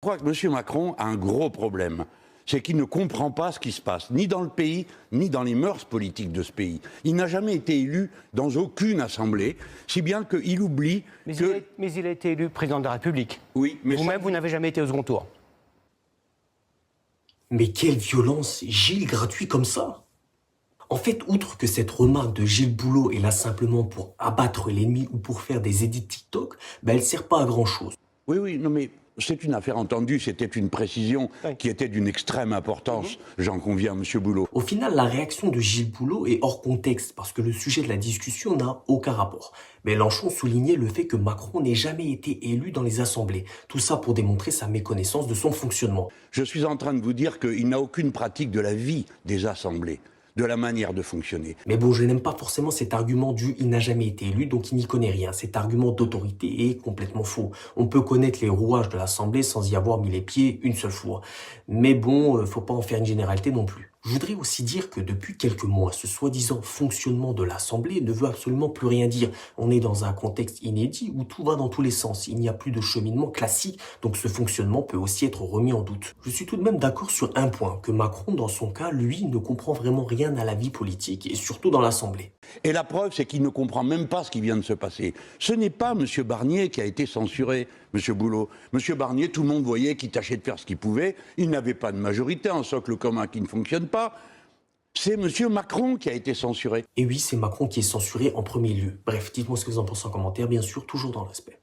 crois que M. Macron a un gros problème. C'est qu'il ne comprend pas ce qui se passe, ni dans le pays, ni dans les mœurs politiques de ce pays. Il n'a jamais été élu dans aucune assemblée, si bien qu'il oublie que... Mais il a été élu président de la République. Oui, mais vous-même, vous n'avez jamais été au second tour. Mais quelle violence, Gilles gratuit comme ça? En fait, outre que cette remarque de Gilles Boulot est là simplement pour abattre l'ennemi ou pour faire des edits TikTok, elle sert pas à grand chose. Oui, non mais c'est une affaire entendue, c'était une précision qui était d'une extrême importance, j'en conviens, M. Boulot. Au final, la réaction de Gilles Boulot est hors contexte parce que le sujet de la discussion n'a aucun rapport. Mélenchon soulignait le fait que Macron n'ait jamais été élu dans les assemblées. Tout ça pour démontrer sa méconnaissance de son fonctionnement. Je suis en train de vous dire qu'il n'a aucune pratique de la vie des assemblées, de la manière de fonctionner. Mais bon, je n'aime pas forcément cet argument du « il n'a jamais été élu, donc il n'y connaît rien ». Cet argument d'autorité est complètement faux. On peut connaître les rouages de l'Assemblée sans y avoir mis les pieds une seule fois. Mais bon, faut pas en faire une généralité non plus. Je voudrais aussi dire que depuis quelques mois, ce soi-disant fonctionnement de l'Assemblée ne veut absolument plus rien dire. On est dans un contexte inédit où tout va dans tous les sens. Il n'y a plus de cheminement classique, donc ce fonctionnement peut aussi être remis en doute. Je suis tout de même d'accord sur un point, que Macron, dans son cas, lui, ne comprend vraiment rien à la vie politique, et surtout dans l'Assemblée. Et la preuve, c'est qu'il ne comprend même pas ce qui vient de se passer. Ce n'est pas M. Barnier qui a été censuré, M. Boulot. M. Barnier, tout le monde voyait qu'il tâchait de faire ce qu'il pouvait. Il n'avait pas de majorité, un socle commun qui ne fonctionne pas. C'est M. Macron qui a été censuré. Et oui, c'est Macron qui est censuré en premier lieu. Bref, dites-moi ce que vous en pensez en commentaire, bien sûr, toujours dans le respect.